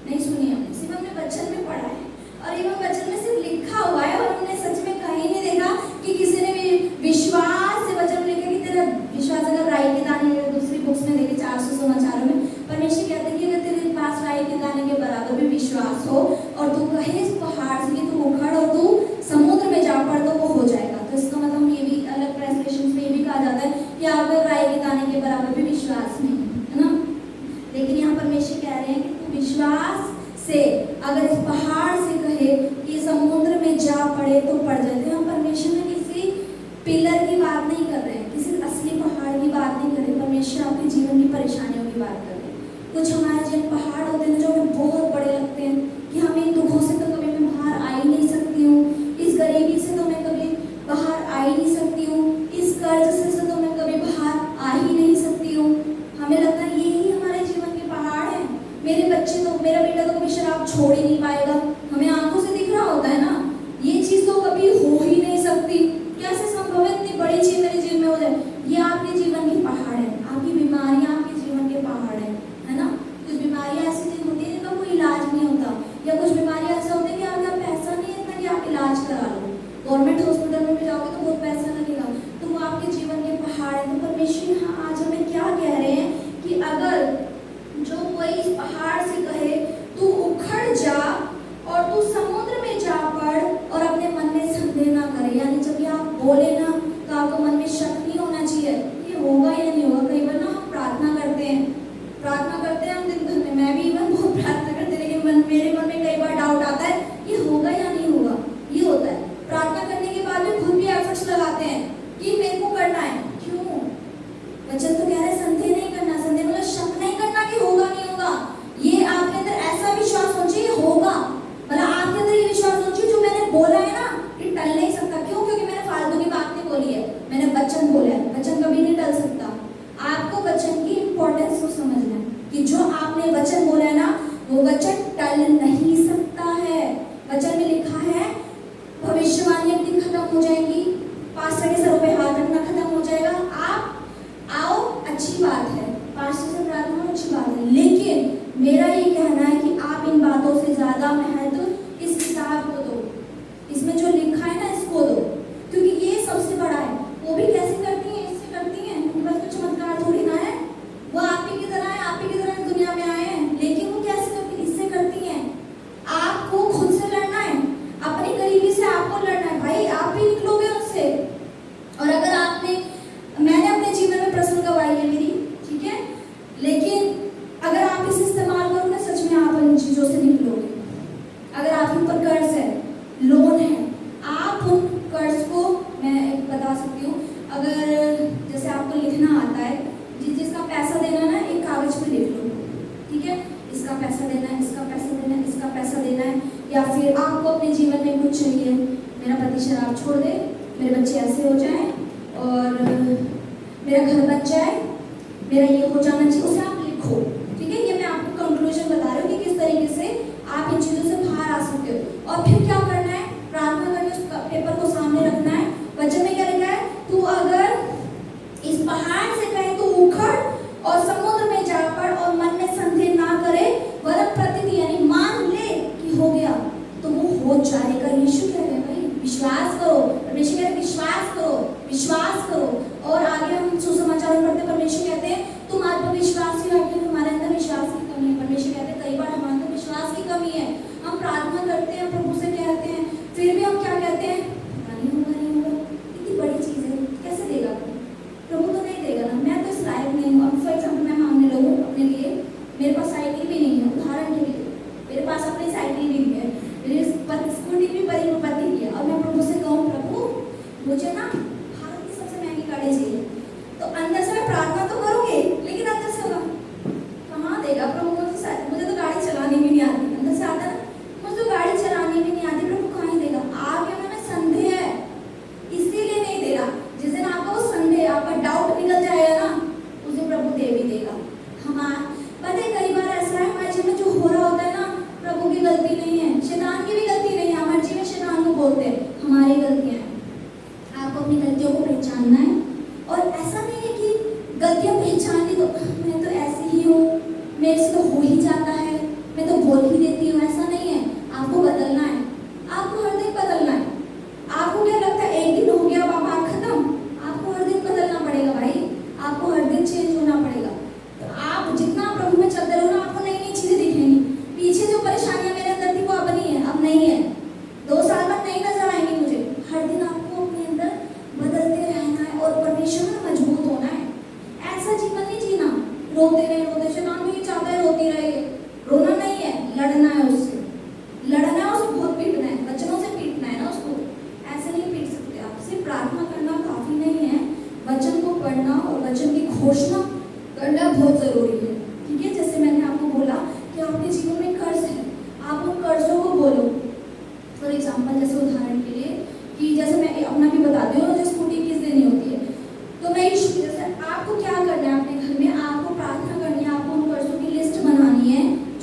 [SPEAKER 1] नहीं सुनी हमने, सिर्फ हमने वचन में पढ़ा है, और ये वचन में सिर्फ लिखा हुआ है, और हमने सच में कहीं नहीं देखा कि किसी ने भी विश्वास से वचन में लिखा कि तेरा विश्वास अगर राई के दाने, दूसरी बुक्स में देखे 400 समाचारों में परमेश्वर कहते हैं कि अगर तेरे पास राई के दाने के बराबर भी विश्वास हो, और तू कहे इस पहाड़ से कि तू उखड़ और तू समुद्र में जा पड़, तो वो हो जाएगा। तो इसका मतलब ये भी अलग ट्रांसलेशन में ये भी कहा जाता है कि अगर राई के दाने के बराबर भी विश्वास नहीं है ना। लेकिन यहाँ परमेश्वर कह रहे हैं कि तू विश्वास से अगर इस पहाड़ से कहे कि समुद्र में जा पड़े तो पड़ जाते हैं। हम परमेश्वर में किसी पिलर की बात नहीं कर रहे हैं, किसी असली पहाड़ की बात नहीं बात कर रहे हैं। कुछ हमारे जिन पहाड़ होते हैं जो हमें बहुत बड़े लगते हैं कि हम इन दुखों से तो कभी मैं बाहर आ ही नहीं सकती हूँ, इस गरीबी से तो मैं कभी बाहर आ ही नहीं सकती हूँ, इस कर्ज से तो मैं कभी बाहर आ ही नहीं सकती हूँ। हमें लगता है यही हमारे जीवन के पहाड़ हैं। मेरे बच्चे तो, मेरा बेटा तो कभी शराब छोड़ ही नहीं पाएगा। हमें आंखों से दिख रहा होता है ना, ये चीज तो कभी हो ही नहीं सकती। कैसे संभव है इतनी बड़ी चीज मेरे जीवन में हो जाए? ये आपके जीवन के पहाड़ है, आपकी बीमारियां आपके जीवन के पहाड़ है ना। कुछ बीमारियां ऐसी चीज होती है जिनका कोई इलाज नहीं होता, या कुछ बीमारियां ऐसा होती है कि आपका पैसा नहीं है इतना कि आप इलाज करा लो। गवर्नमेंट हॉस्पिटल में भी जाओगे तो बहुत पैसा लगेगा, तो वो आपके जीवन के पहाड़ है। तो परमेश्वर हाँ आज हमें क्या कह रहे हैं कि अगर जो कोई इस पहाड़ से कहे तू उखड़ जा और तू समुद्र में जा पड़ और अपने मन में संदेह ना करे, यानी जब ये आप बोले ना तो आपको मन में शक नहीं होना चाहिए ये होगा या नहीं होगा। कई बार ना हम प्रार्थना करते हैं हम दिन भर में, मैं भी इवन बहुत प्रार्थना करते हैं, लेकिन मेरे मन में कई बार डाउट आता है ये होगा या नहीं होगा। ये होता है प्रार्थना करने के बाद भी खुद भी एफर्ट्स लगाते हैं कि मेरे को करना है। क्यों? वचन तो कह रहे हैं संदेह नहीं करना, संदेह मतलब शक नहीं करना कि होगा नहीं होगा। ये आपके अंदर ऐसा विश्वास होना चाहिए होगा, मतलब आपके अंदर ये विश्वास होना चाहिए जो मैंने बोला है ना ये टल नहीं सकता। क्यों? क्योंकि मैंने फालतू की बात नहीं बोली है, मैंने वचन बोला है, वचन कभी नहीं टल सकता। आपको वचन की इंपॉर्टेंस को समझना है कि जो आपने वचन बोला है ना वो वचन टल नहीं सकता है। वचन में लिखा है भविष्यवाणी एक दिन खत्म हो जाएगी, पास्टर के सरों पे हाथ रखना खत्म हो जाएगा, आप आओ अच्छी बात है, पास्टर से प्रार्थना अच्छी बात है, लेकिन मेरा ये कहना है कि आप इन बातों से ज्यादा महत्व इस किताब को दो, इसमें जो लिखा है ना इसको दो, क्योंकि ये सबसे बड़ा है। वो भी कैसे करती हैं? इससे करती हैं, उनके पास कुछ चमत्कार थोड़ी ना है, वो आप ही की तरह है, आप ही की तरह दुनिया में आए हैं, लेकिन वो कैसे करती? इससे करती हैं। आपको खुद से लड़ना है, अपनी गरीबी से आपको लड़ना है, भाई आप भी निकलोगे उससे। और अगर मैंने अपने जीवन में प्रश्न गवाई है मेरी, ठीक है, लेकिन अगर आप इसे इस्तेमाल करोगे सच में आप इन चीजों से निकलोगे। अगर आपके ऊपर कर्ज है, लोन है, आप उन कर्ज को, मैं बता सकती हूँ, अगर जैसे आपको लिखना आता है, जिसका पैसा देना ना एक कागज पे लिख लो, ठीक है, इसका पैसा देना है, इसका पैसा देना है, इसका पैसा देना है। या फिर आपको अपने जीवन में कुछ चाहिए, मेरा पति शराब छोड़ दे, मेरे बच्चे ऐसे हो जाएं और मेरा घर बन जाए, मेरा ये हो जाना चाहिए, उसे आप लिखो, ठीक है। ये मैं आपको कंक्लूजन बता रही हूँ कि किस तरीके से आप इन चीज़ों से बाहर आ सकते हो। और फिर क्या करना है? प्रार्थना करके उस पेपर को सामने रखना है। वचन में क्या लिखा है? तू अगर इस पहाड़ से कहे तो उखड़ और समुद्र में जा पड़ और मन में संदेह ना करे, वरन प्रतिदिन यानी मान ले कि हो गया तो वो हो जाएगा। यीशु कह रहे हैं भाई विश्वास करो, परमेश्वर कह रहे हैं विश्वास करो, विश्वास करो। और आगे हम सुसमाचार में पढ़ते परमेश्वर कहते हैं तुम आज पर विश्वास ही रखते हो, हमारे अंदर विश्वास की कमी है। परमेश्वर कहते हैं कई बार हमारे अंदर विश्वास की कमी है, हम प्रार्थना करते हैं, प्रभु से कहते हैं, फिर भी हम क्या कहते हैं? नहीं होगा, इतनी बड़ी चीज है कैसे देगा प्रभु? तो नहीं देगा ना, मैं तो इस लायक नहीं हूँ। अब फॉर एग्जाम्पल मैं मांगने लगूँ अपने लिए, मेरे पास साइकिल भी नहीं है, उदाहरण के लिए मेरे पास अपनी साइकिल भी नहीं है, मेरी स्कूटी भी पति की है, और मैं प्रभु से कहूँ प्रभु मुझे ना भारत की सबसे महंगी गाड़ी चाहिए, तो अंदर से मैं प्रार्थना तो करूँगी, लेकिन अंदर से होगा कहाँ देगा प्रभु? मुझे तो गाड़ी चलानी भी नहीं आती, अंदर से आता ना मुझे तो गाड़ी चलानी भी नहीं आती, प्रभु कहाँ देगा? आगे में संदेह है इसीलिए नहीं दे रहा। जिस दिन आपका वो संदेह, आपका डाउट निकल जाएगा ना, उस दिन प्रभु दे भी देगा। पता है कई बार ऐसा है हमारे जीवन में जो हो रहा होता है ना, प्रभु की गलती नहीं है, शैतान की भी गलती नहीं है, हमारे जीवन शैतान को बोलते हैं हमारी गलतियां हैं। आपको अपनी गलतियों को पहचानना है, और ऐसा नहीं है कि गलतियां पहचान ली तो मैं तो ऐसी ही हूँ, मेरे से तो हो ही जाता है, मैं तो बोल ही देती हूँ, ऐसा नहीं है। आपको बदलना है, आपको हर दिन बदलना है। आपको क्या लगता है एक दिन हो गया बाबा खत्म? आपको हर दिन बदलना पड़ेगा भाई, आपको हर दिन चेंज होना पड़ेगा। तो आप जितना प्रभु में चलते रहो ना, आपको नई नई चीजें दिखेंगी। पीछे जो परेशानियां मेरे अंदर थी वो अब नहीं है, अब नहीं है, 2 साल बाद नहीं नजर आएंगी मुझे। हर दिन आपको अपने अंदर बदलते रहना है और परमेश्वर में मजबूत होना है। ऐसा जीवन नहीं जीना रोते रहे, शैतान भी चाहता है रोती रहे, रोना नहीं है, लड़ना है उससे, लड़ना है उसको, बहुत पीटना है, वचनों से पीटना है ना उसको, ऐसे नहीं पीट सकते आप। सिर्फ प्रार्थना करना काफी नहीं है, वचन को पढ़ना और वचन की घोषणा करना बहुत जरूरी है।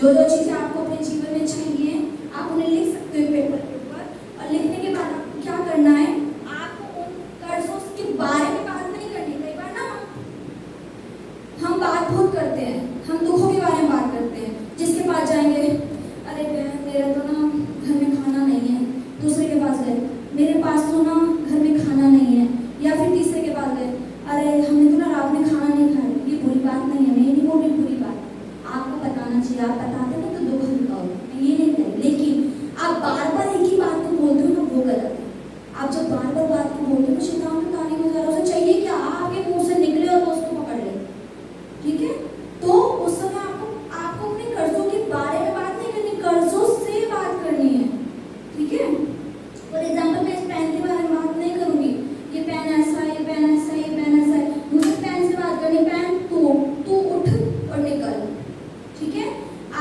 [SPEAKER 1] जो जो चीजें आपको अपने जीवन में चाहिए आप उन्हें लिख सकते हो पेपर के ऊपर। और लिखने के बाद आपको क्या करना है, आपको उन कर्जों के बारे में बात नहीं करनी। कई बार ना हम बात बहुत करते हैं, हम दुखों के बारे में बात करते हैं। जिसके पास जाएंगे, अरे बहन मेरा तो ना घर में खाना नहीं है। दूसरे के पास गए, मेरे पास तो ना घर में खाना नहीं है। या फिर तीसरे के पास गए, अरे हमने तो ना रात में खाना नहीं खाया। ये बुरी बात नहीं है, मैं नहीं बोल रही बुरी बात है, आपको बताना चाहिए। आप बताते ना तो दुख हल्का होगा, मैं ये नहीं कह रही। लेकिन आप बार बार एक ही बात को बोलते हो ना, वो गलत है। आप जब बार बार बात को बोलते हो, शैतान को ताने बजा रहे हो, चाहिए क्या आपके मुंह से निकले और वो उसको पकड़ ले, ठीक है। तो उस समय आपको अपने कर्जों के बारे में बात नहीं करनी, कर्जों से बात करनी है, ठीक है। फॉर एग्जाम्पल मैं इस पेन के बारे में बात नहीं करूंगी, ये पेन ऐसा है, ये पेन ऐसा है, ये पेन ऐसा है। मुझे पेन से बात करनी, पेन तू उठ और निकल, ठीक है।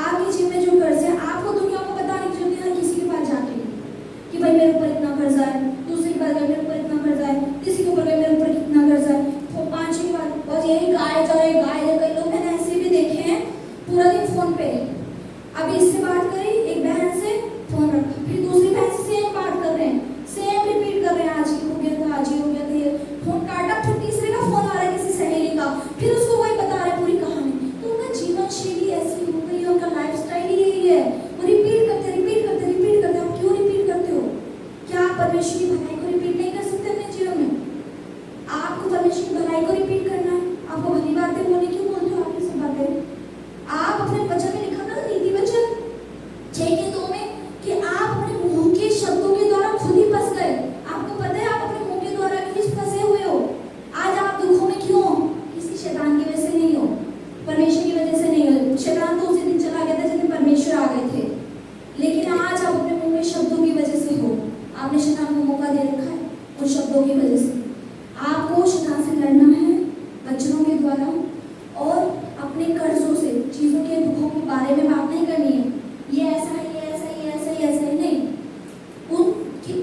[SPEAKER 1] आपके जीवन में जो कर्ज है आपको दुनिया को बताने की जरूरत है, किसी के पास जाके कि भाई मेरे ऊपर इतना कर्जा है, दूसरी बात मेरे ऊपर इतना कर्जा है, किसी के ऊपर मेरे ऊपर कितना कर्जा है। तो पांचवी बात बस यही गाय जा रहे गाय जा। कई लोग मैंने ऐसे भी देखे हैं पूरा दिन फोन पे, अभी इससे बात करी एक बहन से, फोन रखा, फिर दूसरी बहन से सेम बात कर रहे हैं, सेम रिपीट कर रहे हैं, आज ही हो गया था, आज ही हो गया था, ये फोन काटा, फिर तीसरे का फोन आ रहा है किसी सहेली का, फिर उसको वही बता रहे पूरी कहानी। तो उनका जीवन शैली ऐसी हो गई है, उनका लाइफ स्टाइल ही यही है, वो रिपीट करते। आप क्यों रिपीट करते हो? क्या आप परमेश्वर की भलाई को रिपीट नहीं कर सकते अपने जीवन में? आपको परमेश्वर की भलाई को रिपीट करना है, आपको भली बातें बोलने क्यों बोलते हो आप ये सब बातें? आप अपने वचन में लिखा था नीति वचन 6:2 में कि आप अपने मुंह के शब्दों के द्वारा खुद ही फंस गए। आपको पता है आप अपने मुंह के द्वारा क्यों फंसे हुए हो? आज आप दुखों में क्यों हो? किसी शैतान की वजह से नहीं हो, परमेश्वर की वजह से नहीं हो। शैतान तो उसी दिन चला गया था जिस दिन परमेश्वर आ गए थे, लेकिन आज आप अपने मुंह के शब्दों की वजह से हो। आपने शैतान को मौका दे रखा है उन शब्दों की वजह से। आपको शैतान से लड़ना है वचनों के द्वारा, और अपने कर्जों से, चीजों के दुखों के बारे में बात नहीं करनी है, ये ऐसा है, ये ऐसा है, ये ऐसा है, ये ऐसा है, नहीं।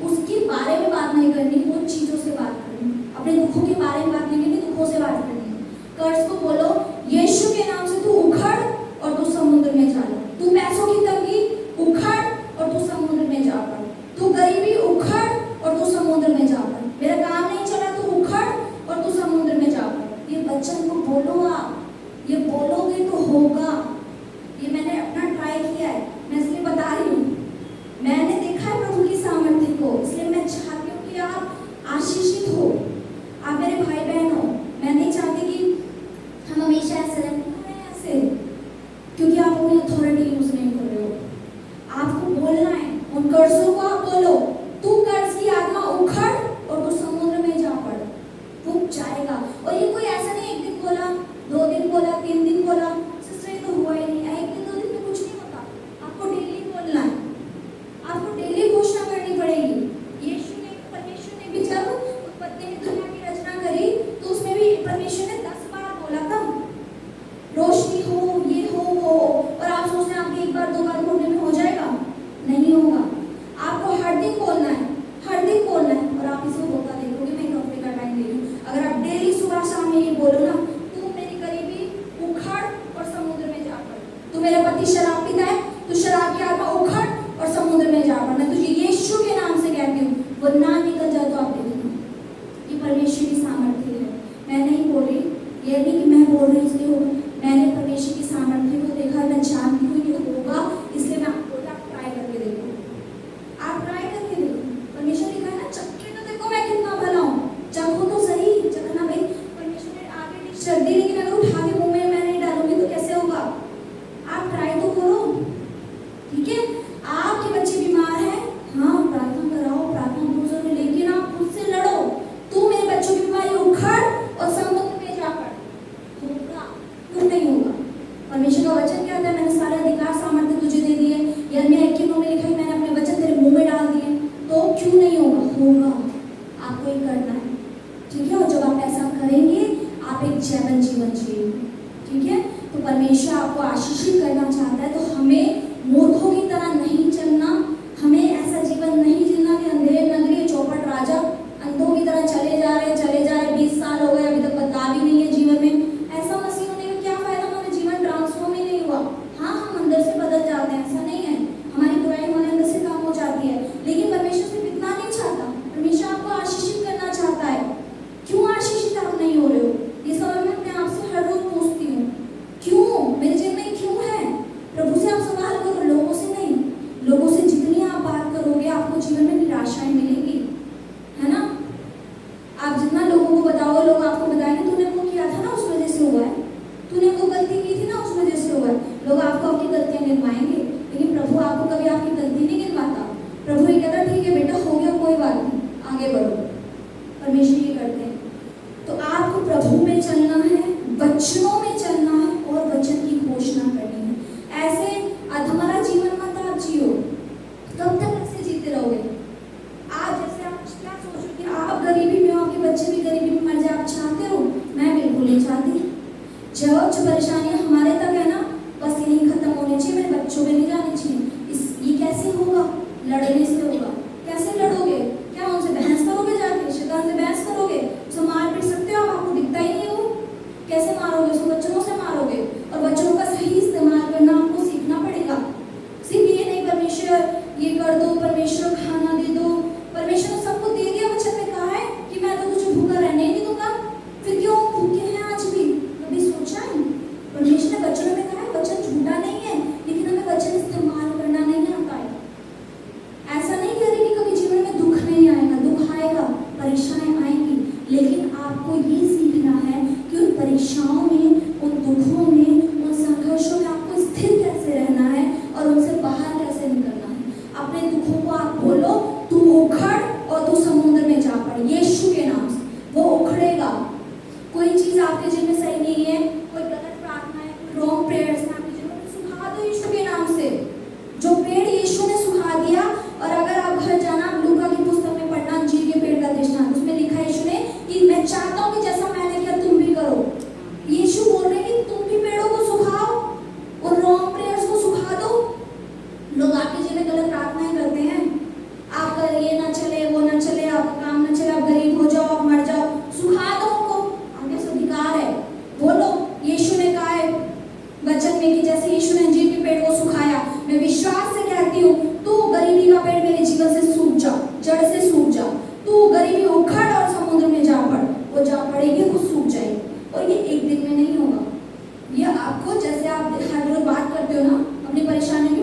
[SPEAKER 1] उसके बारे में बात नहीं करनी, उन चीजों से बात करनी। अपने दुखों के बारे में बात नहीं करनी, दुखों से बात करनी है। कर्ज को बोलो यीशु के नाम से तू उखड़ और तू समुद्र में जा। तू पैसों की तंगी उखड़ और तू समुद्र में जा पड़। तू गरीबी उखड़ और तू समुद्र में जा पड़। मेरा काम नहीं चला, तू उखड़ और तू समुद्र में जा पड़। ये वचन को बोलो, आप ये बोलोगे तो होगा। ये मैंने अपना ट्राई किया है, मैं इसलिए बता रही हूँ। मैंने देखा है प्रभु की सामर्थ्य को, इसलिए मैं चाहती हूँ कि आप आशीषित हो, आप मेरे भाई बहन हो। मैं नहीं चाहती कि हम हमेशा ऐसे रहें ऐसे, क्योंकि आप अपनी अथॉरिटी यूज नहीं कर रहे हो। आपको बोलना है, उन कर्जों को आप बोलो, तू कर्ज की आत्मा उखड़ और तू समुद्र में जा पड़, वो जाएगा। और ये कोई ऐसा नहीं एक दिन बोला, 2 दिन बोला, 3 दिन बोला, सिस्टर ये तो हुआ ही नहीं। एक दिन 2 दिन में कुछ नहीं होता, आपको डेली बोलना है, आपको डेली घोषणा करनी पड़ेगी। परमेश्वर ने भी जब उत्पत्ति में दुनिया की रचना करी तो उसमें भी परमेश्वर ने 10 बार बोला था रोशनी हो, ये हो, वो। और आप सोचते हैं आपके 1 बार 2 बार बोलने में हो जाएगा? नहीं होगा। आपको हर दिन बोलना है, हर दिन बोलना है, और आप इसे होता देखोगे। मैं 1 हफ्ते का टाइम दे रही हूँ। अगर आप डेली सुबह शाम ये बोलो ना, तू मेरी गरीबी उखड़ और समुद्र में जा पड़। तू मेरा पति शराब पीता है, तू शराब की आत्मा उखड़ और समुद्र में जा पड़। मैं तुझे यीशु के नाम से कहती हूँ, वो ना निकल जाए तो आप देखना। ये परमेश्वर की सामर्थ्य है। मैं नहीं बोल रही, ये नहीं कि मैं बोल रही इसलिए होगा। मैंने परमेश्वर की सामर्थ्य को देखा, मैं जानती हूँ ये होगा, इसलिए मैं आपको बोला आप ट्राई करके देखो, आप ट्राई करके देखो। परमेश्वर लिखा है ना, चक्के तो देखो मैं कितना भला हूँ, चखो तो सही। चखना भाई, परमेश्वर ने आगे डिश रख दी, लेकिन अगर उठा के मुंह में मैं नहीं डालूंगी तो कैसे होगा? आप ट्राई तो करो, ठीक है। आपके बच्चे बीमार हैं, हाँ प्रार्थना कराओ, प्रार्थना बहुत जरूरी, लेकिन आप खुद से लड़ो। तू मेरे बच्चों की बीमारी उखड़ और समुद्र में जा पड़, होगा? क्यों नहीं होगा? परमेश्वर का वचन क्या होता है? मैंने सारे अधिकार सामर्थ्य तुझे दे दिए। यिर्मयाह 21:9 में लिखा है मैंने अपने वचन तेरे मुंह में डाल दिए। तो क्यों नहीं होगा? होगा। आपको ये करना है, ठीक है। और जब आप ऐसा करेंगे आप एक जैवन जीवन जिएंगे, ठीक है। तो परमेश्वर आपको आशीषित करना चाहता है। तो हमें मूर्खों की तरह नहीं चलना, हमें ऐसा जीवन नहीं जीना कि अंधेरे नगरी चौपट राजा अंधों की तरह चले जा रहे 20 साल हो गए, अभी तक बदलाव ही नहीं है जीवन में। ऐसा मसीह होने का क्या फायदा? हमारा जीवन ट्रांसफॉर्म ही नहीं हुआ। हाँ, हम अंदर से बदल जो परेशानियां हमारे तक है ना, बस यही खत्म होनी चाहिए, मेरे बच्चों में नहीं जानी चाहिए। ये कैसे होगा? लड़ने से होगा। कैसे लड़ोगे? क्या उनसे बहस करोगे? जाके शैतान से बहस करोगे? उसे मार पीट सकते हो, आपको दिखता ही नहीं हो। कैसे मारोगे उसको? वचनों से मारोगे। और वचनों का सही इस्तेमाल करना आपको सीखना पड़ेगा। सिर्फ ये नहीं परमेश्वर ये कर दो, परमेश्वर खाना दे दो, परमेश्वर ने सबको दे दिया। वचन में कहा है कि मैं तो तुझे भूखा रहने ही नहीं दूंगा, फिर क्यों भूखे हैं आज भी? कभी सोचा है? परमेश्वर ने वचनों में कहा है, वचन झूठा नहीं है, लेकिन हमें वचन इस्तेमाल करना नहीं आता है। ऐसा नहीं कह रही कि कभी जीवन में दुख नहीं आएगा, दुख आएगा, परीक्षाएं आएंगी, लेकिन आपको ये सीखना है कि उन परीक्षाओं में, उन दुखों में, उन संघर्षों में आपको स्थिर कैसे रहना है और उनसे बाहर कैसे निकलना है। अपने दुखों को आप बोलो, तू उखड़ और तू समुद्र में जा पड़, यीशु के नाम से। वो उखड़ेगा। कोई चीज आपके जीवन में सही नहीं है, कोई गलत प्रार्थना है, कोई रॉन्ग प्रेयर्स है आपके जीवन में, सुखा दो यीशु के नाम से। जो पेड़ यीशु ने सुखा दिया। और अगर आप घर जाना, आप लूका की पुस्तक में पढ़ना, अंजीर के पेड़ का दृष्टांत, उसमें लिखा है यीशु ने कि मैं चाहता हूँ कि जैसा मैंने किया तुम भी करो। यीशु बोल रहे हैं कि तुम भी पेड़ों को सुखाओ और रॉन्ग प्रेयर्स को सुखा दो। लोग आपके जीवन में गलत प्रार्थनाएं करते हैं, आपका ये ना चले, वो ना चले, आपका काम ना चले, आप गरीब हो जाओ, आप मर जाओ, सुखा दो उनको। आपके अधिकार है, बोलो। यीशु ने कहा है वचन में कि जैसे यीशु ने अंजीर के पेड़ को सुखाया, मैं विश्वास से कहती हूँ तू गरीबी का पेड़ मेरे जीवन से सूख जा, जड़ से सूख जा। तू गरीबी उखड़ और समुद्र में जा पड़, वो जा पड़ेगी, वो सूख जाएगी। और ये एक दिन में नहीं होगा। ये आपको, जैसे आप हर रोज बात करते हो ना अपनी परेशानियों की